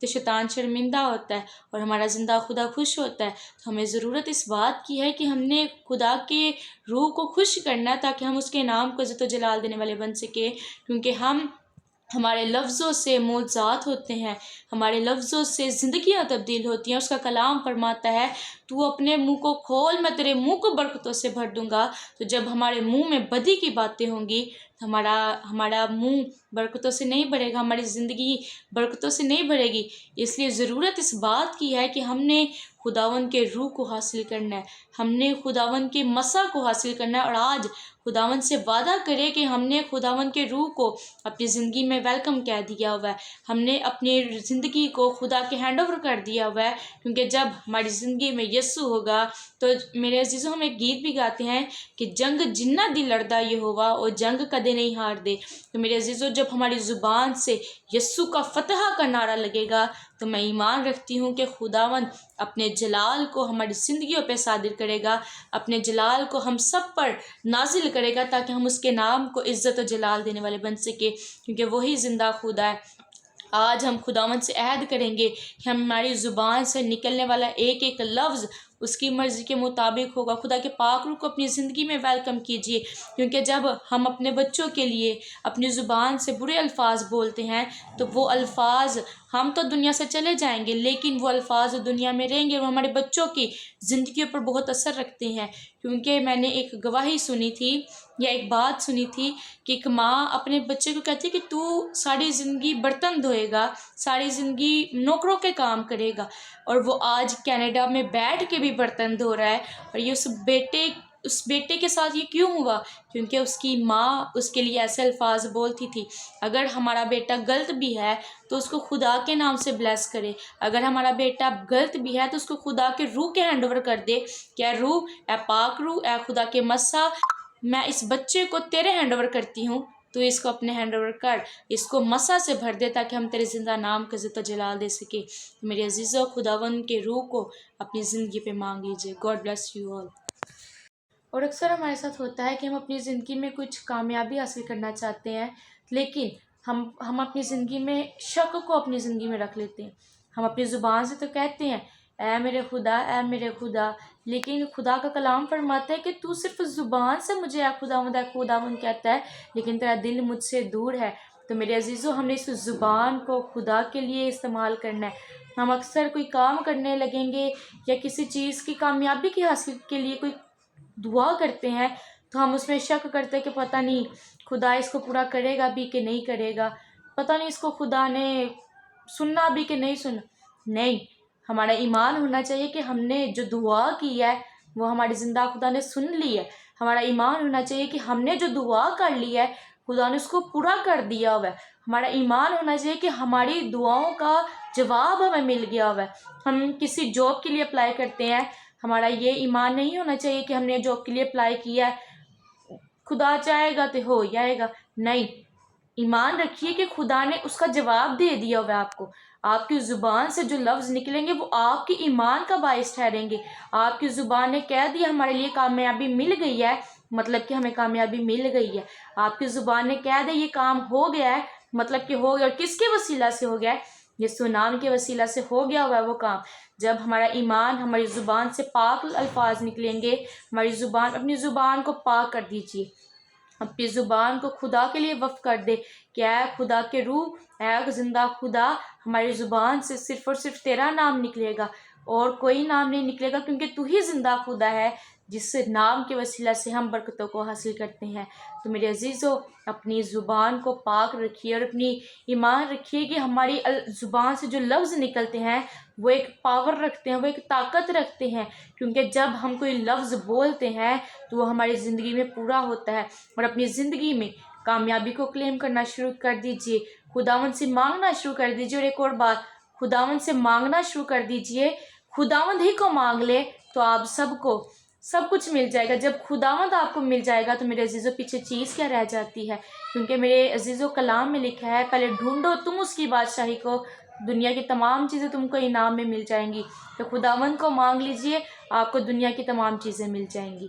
تو شیطان شرمندہ ہوتا ہے اور ہمارا زندہ خدا خوش ہوتا ہے۔ تو ہمیں ضرورت اس بات کی ہے کہ ہم نے خدا کے روح کو خوش کرنا ہے تاکہ ہم اس کے نام کو عزت و جلال دینے والے بن سکیں، کیونکہ ہمارے لفظوں سے معجزات ہوتے ہیں، ہمارے لفظوں سے زندگیاں تبدیل ہوتی ہیں۔ اس کا کلام فرماتا ہے تو اپنے منہ کو کھول، میں تیرے منہ کو برکتوں سے بھر دوں گا۔ تو جب ہمارے منہ میں بدی کی باتیں ہوں گی تو ہمارا منہ برکتوں سے نہیں بھرے گا، ہماری زندگی برکتوں سے نہیں بھرے گی۔ اس لیے ضرورت اس بات کی ہے کہ ہم نے خداوند کے روح کو حاصل کرنا ہے، ہم نے خداوند کے مسا کو حاصل کرنا ہے، اور آج خداوند سے وعدہ کرے کہ ہم نے خداوند کے روح کو اپنی زندگی میں ویلکم کہہ دیا ہوا ہے، ہم نے اپنی زندگی کو خدا کے ہینڈ اوور کر دیا ہوا ہے، کیونکہ جب ہماری زندگی میں یسوع ہوگا تو میرے عزیزوں ہم ایک گیت بھی گاتے ہیں کہ جنگ جنہ دی لڑدا یہوہ اور جنگ کدے نہیں ہار دے۔ تو میرے عزیزوں جب ہماری زبان سے یسوع کا فتح کا نعرہ لگے گا تو میں ایمان رکھتی ہوں کہ خداوند اپنے جلال کو ہماری زندگیوں پہ صادر کرے گا، اپنے جلال کو ہم سب پر نازل کرے گا تاکہ ہم اس کے نام کو عزت و جلال دینے والے بن سکے، کیونکہ وہی زندہ خدا ہے۔ آج ہم خداوند سے عہد کریں گے کہ ہماری زبان سے نکلنے والا ایک ایک لفظ اس کی مرضی کے مطابق ہوگا۔ خدا کے پاک روح کو اپنی زندگی میں ویلکم کیجیے، کیونکہ جب ہم اپنے بچوں کے لیے اپنی زبان سے برے الفاظ بولتے ہیں تو وہ الفاظ ہم تو دنیا سے چلے جائیں گے، لیکن وہ الفاظ دنیا میں رہیں گے، وہ ہمارے بچوں کی زندگیوں پر بہت اثر رکھتے ہیں۔ کیونکہ میں نے ایک گواہی سنی تھی یا ایک بات سنی تھی کہ ایک ماں اپنے بچے کو کہتی کہ تو ساری زندگی برتن دھوئے گا، ساری زندگی نوکروں کے کام کرے گا، اور وہ آج کینیڈا میں بیٹھ کے بھی برتن دھو رہا ہے۔ اور یہ اس بیٹے کے ساتھ یہ کیوں ہوا؟ کیونکہ اس کی ماں اس کے لیے ایسے الفاظ بولتی تھی۔ اگر ہمارا بیٹا غلط بھی ہے تو اس کو خدا کے نام سے بلیس کرے، اگر ہمارا بیٹا غلط بھی ہے تو اس کو خدا کے روح کے ہینڈ اوور کر دے کہ اے روح، اے پاک روح، اے خدا کے مسا، میں اس بچے کو تیرے ہینڈ اوور کرتی ہوں، تو اس کو اپنے ہینڈ اوور کر، اس کو مسا سے بھر دے تاکہ ہم تیرے زندہ نام کا عزت و جلال دے سکے۔ میرے عزیزوں خداوند کے روح کو اپنی زندگی پہ مانگ لیجیے۔ God bless you all. اور اکثر ہمارے ساتھ ہوتا ہے کہ ہم اپنی زندگی میں کچھ کامیابی حاصل کرنا چاہتے ہیں، لیکن ہم اپنی زندگی میں شک کو اپنی زندگی میں رکھ لیتے ہیں۔ ہم اپنی زبان سے تو کہتے ہیں اے میرے خدا، اے میرے خدا، لیکن خدا کا کلام فرماتا ہے کہ تو صرف زبان سے مجھے اے خداوند کہتا ہے، لیکن تیرا دل مجھ سے دور ہے۔ تو میرے عزیزوں ہم نے اس زبان کو خدا کے لیے استعمال کرنا ہے۔ ہم اکثر کوئی کام کرنے لگیں گے یا کسی چیز کی کامیابی کی حاصل کے لیے کوئی دعا کرتے ہیں تو ہم اس میں شک کرتے ہیں کہ پتہ نہیں خدا اس کو پورا کرے گا بھی کہ نہیں کرے گا، پتہ نہیں اس کو خدا نے سننا بھی کہ نہیں سننا۔ نہیں، ہمارا ایمان ہونا چاہیے کہ ہم نے جو دعا کی ہے وہ ہماری زندہ خدا نے سن لی ہے۔ ہمارا ایمان ہونا چاہیے کہ ہم نے جو دعا کر لی ہے خدا نے اس کو پورا کر دیا ہوا ہے۔ ہمارا ایمان ہونا چاہیے کہ ہماری دعاؤں کا جواب ہمیں مل گیا ہوا ہے۔ ہم کسی جاب کے لیے اپلائی کرتے ہیں، ہمارا یہ ایمان نہیں ہونا چاہیے کہ ہم نے جاب کے لیے اپلائی کیا ہے، خدا چاہے گا تو ہو جائے گا۔ نہیں، ایمان رکھیے کہ خدا نے اس کا جواب دے دیا ہوا ہے آپ کو۔ آپ کی زبان سے جو لفظ نکلیں گے وہ آپ کی ایمان کا باعث ٹھہریں گے۔ آپ کی زبان نے کہہ دیا ہمارے لیے کامیابی مل گئی ہے، مطلب کہ ہمیں کامیابی مل گئی ہے۔ آپ کی زبان نے کہہ دیا یہ کام ہو گیا ہے، مطلب کہ ہو گیا۔ اور کس کے وسیلہ سے ہو گیا ہے؟ یسوع نام کے وسیلہ سے ہو گیا ہوا ہے وہ کام۔ جب ہمارا ایمان، ہماری زبان سے پاک الفاظ نکلیں گے، اپنی زبان کو پاک کر دیجیے، اپنی زبان کو خدا کے لیے وقف کر دے کہ اے خدا کے روح، اے زندہ خدا، ہماری زبان سے صرف اور صرف تیرا نام نکلے گا اور کوئی نام نہیں نکلے گا، کیونکہ تو ہی زندہ خدا ہے جس نام کے وسیلہ سے ہم برکتوں کو حاصل کرتے ہیں۔ تو میرے عزیزو اپنی زبان کو پاک رکھیے اور اپنی ایمان رکھیے کہ ہماری زبان سے جو لفظ نکلتے ہیں وہ ایک پاور رکھتے ہیں، وہ ایک طاقت رکھتے ہیں، کیونکہ جب ہم کوئی لفظ بولتے ہیں تو وہ ہماری زندگی میں پورا ہوتا ہے۔ اور اپنی زندگی میں کامیابی کو کلیم کرنا شروع کر دیجئے، خداوند سے مانگنا شروع کر دیجئے۔ اور ایک اور بات، خداوند سے مانگنا شروع کر دیجئے، خداوند ہی کو مانگ لے تو آپ سب کچھ مل جائے گا۔ جب خداوند آپ کو مل جائے گا تو میرے عزیزو پیچھے چیز کیا رہ جاتی ہے؟ کیونکہ میرے عزیزو کلام میں لکھا ہے پہلے ڈھونڈو تم اس کی بادشاہی کو، دنیا کی تمام چیزیں تم کو انعام میں مل جائیں گی۔ تو خداوند کو مانگ لیجئے، آپ کو دنیا کی تمام چیزیں مل جائیں گی۔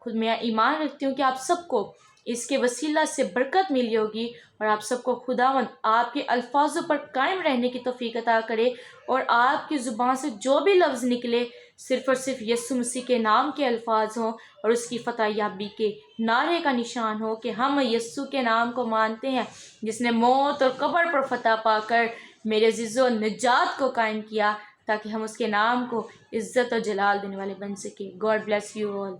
خود میں ایمان رکھتی ہوں کہ آپ سب کو اس کے وسیلہ سے برکت ملی ہوگی، اور آپ سب کو خداوند آپ کے الفاظوں پر قائم رہنے کی توفیق عطا کرے، اور آپ کی زبان سے جو بھی لفظ نکلے صرف اور صرف یسوع مسیح کے نام کے الفاظ ہوں، اور اس کی فتح یابی کے نعرے کا نشان ہو کہ ہم یسوع کے نام کو مانتے ہیں، جس نے موت اور قبر پر فتح پا کر میرے عزیزو نجات کو قائم کیا، تاکہ ہم اس کے نام کو عزت اور جلال دینے والے بن سکیں۔ God bless you all.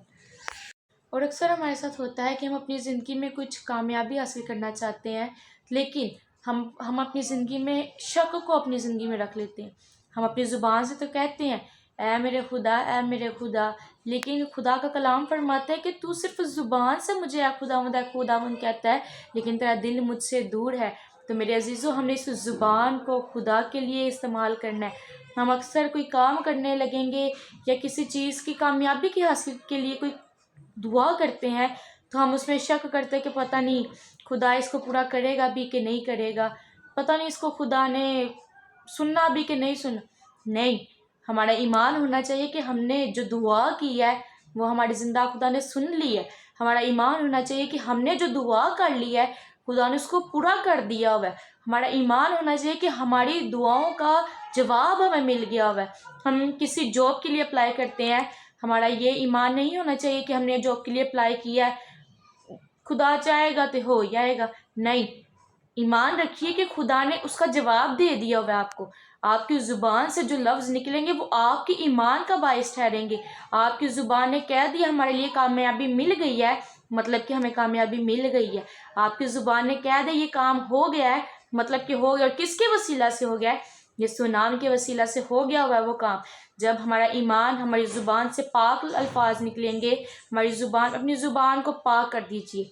اور اکثر ہمارے ساتھ ہوتا ہے کہ ہم اپنی زندگی میں کچھ کامیابی حاصل کرنا چاہتے ہیں، لیکن ہم اپنی زندگی میں شک کو اپنی زندگی میں رکھ لیتے ہیں۔ ہم اپنی زبان سے تو کہتے ہیں اے میرے خدا، اے میرے خدا، لیکن خدا کا کلام فرماتا ہے کہ تو صرف زبان سے مجھے اے خداوند کہتا ہے، لیکن تیرا دل مجھ سے دور ہے۔ تو میرے عزیزو، ہم نے اس زبان کو خدا کے لیے استعمال کرنا ہے۔ ہم اکثر کوئی کام کرنے لگیں گے یا کسی چیز کی کامیابی کی حاصل کے لیے کوئی دعا کرتے ہیں، تو ہم اس میں شک کرتے ہیں کہ پتہ نہیں خدا اس کو پورا کرے گا بھی کہ نہیں کرے گا، پتہ نہیں اس کو خدا نے سننا بھی کہ نہیں سننا۔ نہیں، ہمارا ایمان ہونا چاہیے کہ ہم نے جو دعا کی ہے وہ ہماری زندہ خدا نے سن لی ہے۔ ہمارا ایمان ہونا چاہیے کہ ہم نے جو دعا کر لی ہے خدا نے اس کو پورا کر دیا ہوا ہے۔ ہمارا ایمان ہونا چاہیے کہ ہماری دعاؤں کا جواب ہمیں مل گیا ہوا ہے۔ ہم کسی جاب کے لیے اپلائی کرتے ہیں، ہمارا یہ ایمان نہیں ہونا چاہیے کہ ہم نے جاب کے لیے اپلائی کیا ہے، خدا چاہے گا تو ہو جائے گا۔ نہیں، ایمان رکھیے کہ خدا نے اس کا جواب دے دیا ہوا ہے آپ کو۔ آپ کی زبان سے جو لفظ نکلیں گے وہ آپ کی ایمان کا باعث ٹھہریں گے۔ آپ کی زبان نے کہہ دیا ہمارے لیے کامیابی مل گئی ہے، مطلب کہ ہمیں کامیابی مل گئی ہے۔ آپ کی زبان نے کہہ دیا یہ کام ہو گیا ہے، مطلب کہ ہو گیا، اور کس کے وسیلہ سے ہو گیا ہے؟ یسوع نام کے وسیلہ سے ہو گیا ہوا ہے وہ کام۔ جب ہمارا ایمان، ہماری زبان سے پاک الفاظ نکلیں گے، اپنی زبان کو پاک کر دیجیے،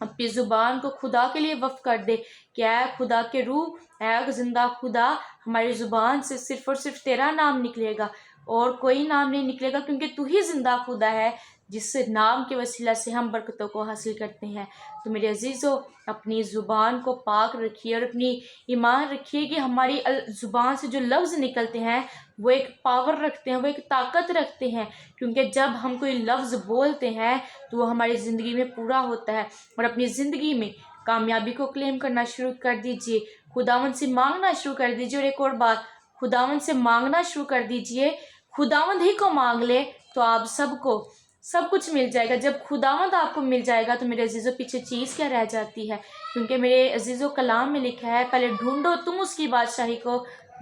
اپنی زبان کو خدا کے لیے وقف کر دے کہ اے خدا کے روح، اے زندہ خدا، ہماری زبان سے صرف اور صرف تیرا نام نکلے گا اور کوئی نام نہیں نکلے گا، کیونکہ تو ہی زندہ خدا ہے جس نام کے وسیلہ سے ہم برکتوں کو حاصل کرتے ہیں۔ تو میرے عزیزو، اپنی زبان کو پاک رکھیے اور اپنی ایمان رکھیے کہ ہماری زبان سے جو لفظ نکلتے ہیں وہ ایک پاور رکھتے ہیں، وہ ایک طاقت رکھتے ہیں، کیونکہ جب ہم کوئی لفظ بولتے ہیں تو وہ ہماری زندگی میں پورا ہوتا ہے۔ اور اپنی زندگی میں کامیابی کو کلیم کرنا شروع کر دیجئے، خداوند سے مانگنا شروع کر دیجئے۔ اور ایک اور بات، خداوند سے مانگنا شروع کر دیجئے، خداوند ہی کو مانگ لے تو آپ سب کو سب کچھ مل جائے گا۔ جب خداوند آپ کو مل جائے گا تو میرے عزیزو پیچھے چیز کیا رہ جاتی ہے؟ کیونکہ میرے عزیزو کلام میں لکھا ہے پہلے ڈھونڈو تم اس کی بادشاہی کو،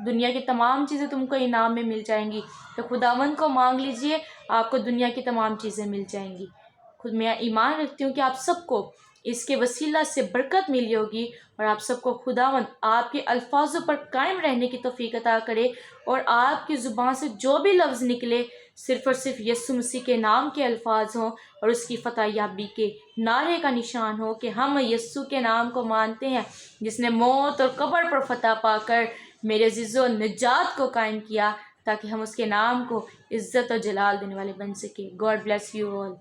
دنیا کی تمام چیزیں تم کو انعام میں مل جائیں گی۔ تو خداوند کو مانگ لیجئے، آپ کو دنیا کی تمام چیزیں مل جائیں گی۔ خود میں ایمان رکھتی ہوں کہ آپ سب کو اس کے وسیلہ سے برکت ملی ہوگی، اور آپ سب کو خداوند آپ کے الفاظوں پر قائم رہنے کی توفیق عطا کرے، اور آپ کی زبان سے جو بھی لفظ نکلے صرف اور صرف یسوع مسیح کے نام کے الفاظ ہوں، اور اس کی فتح یابی کے نعرے کا نشان ہو کہ ہم یسوع کے نام کو مانتے ہیں، جس نے موت اور قبر پر فتح پا کر میرے عزیزو نجات کو قائم کیا، تاکہ ہم اس کے نام کو عزت اور جلال دینے والے بن سکیں۔ God bless you all.